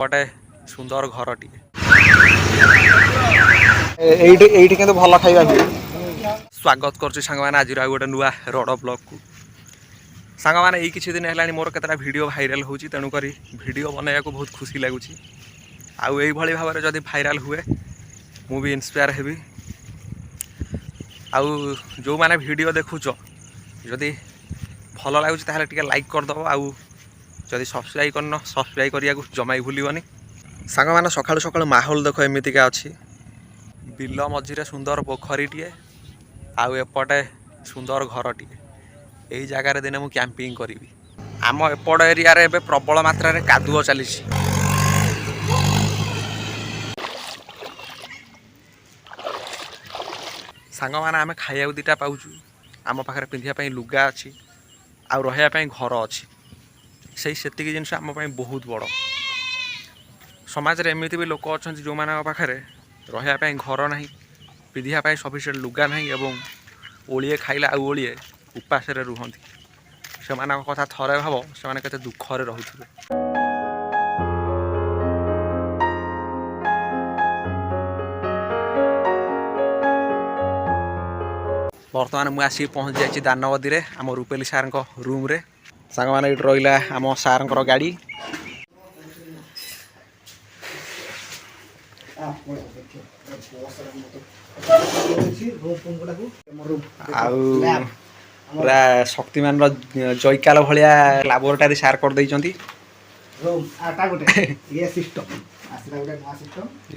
गोटे सुंदर घरटी एठी के भल खाଇବା स्वागत कर सांग मैंने आज गोटे नुआ रड़ ब्लॉग को सांग मैंने यही किसी दिन है मोर केतटा वीडियो भाइराल हो तेणुक वीडियो बनैया को बहुत खुशी लगुच आई भाव में जदि भाइराल हुए मु भी इंस्पायर हेबी आउ जो मैंने वीडियो देखुच जदि भल लगुच टे लाइक करदब आउ जदि सब्सक्राइब करन सब्सक्राइब करिया जमा भूलनी सांग मैंने सकाळु सकाळु माहौल देख एमतीका अच्छी बिल मझीरे सुंदर पोखरीटे आउ एपटे सुंदर घरटे यही जगार दिने मुझे कैंपिंग करी आम एपट एरिया रे प्रबल मात्रा रे कादुओ चली सांग मैंने आम खाइबा दुटा पाचु आम पाखे पिंधापी लुगा अच्छी आउ रही घर अच्छी से जिनस आम बहुत बड़ समाज रे एमती भी लोक अच्छा जो मान पाखे रही घर ना पिंधापी सफिसीयंट लुगा ना एवं ओलिए खाइले आउ ओलिए उपास रुहति से कथा थरे भाव से दुखरे रोथे बर्तमान मुझे आसिक पहुँच जाइए दानवदी में आम रूपेली सार रूम रे सांग मैंने ये रहा आम सार गाड़ी पूरा शक्तिमान जयकाल भाया लाबोरेटरी सार कर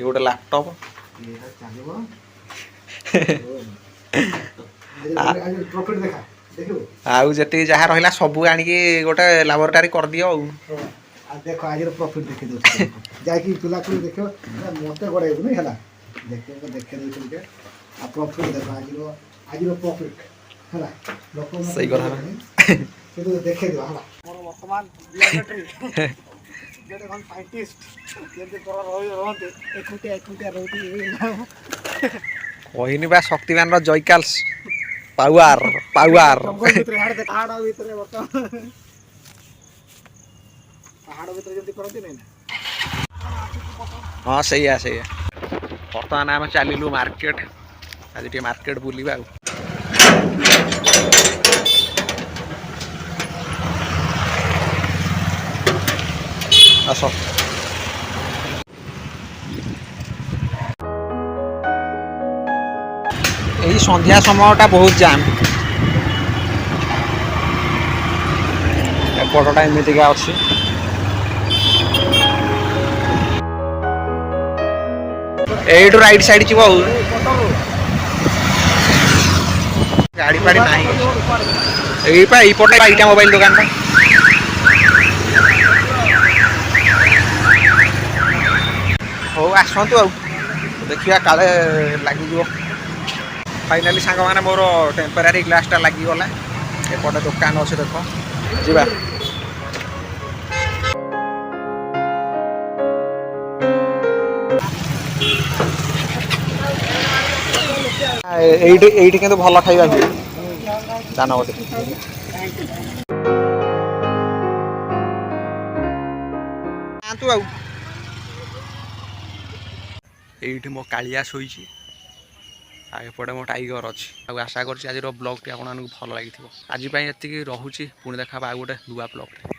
गोटे लैपटॉप आउ जी जहाँ रहा सब आनिकी गोटे लाबोरेटरी कर दियो देख आज प्रॉफिट देखे दो जाकि तुला को देखो मते गड़ाइबु नहीं हला देखो देखे दो के आ प्रॉफिट देखो आज प्रॉफिट हला लोक सही कथा से तो देखे दो हला मोर वर्तमान लैबोरेटरी जेते कोन साइंटिस्ट जेते कर रहते एकुटिया रहती कहिनी बा शक्तिमान जयकाल पावर पावर भीतर हाड़ देख हाड़ भीतर वर्तमान हाँ सही है बर्तमान आम चलू मार्केट आज टे मार्केट बुलवा आस यही संध्या समयटा बहुत जाम एपटा एमतीका अच्छी एटू राइट साइड जी गाड़ी फाड़ी ना यहीपटे एटा मोबाइल दुकान हो आसतु आ देखिए काले लगे फाइनाली सांग मैंने मोर टेम्परारी ग्लासटा लगिगला एपटे दुकान अच्छे देख जा एठी के भल खाଇବା दानवदी एठी मो कालिया शोइछि एपटे मो टाइगर अच्छी आशा कर आज ब्लॉग टी आपको भल लगी आज एति रोचे पुणी देखा गोटे नुआ ब्लॉग।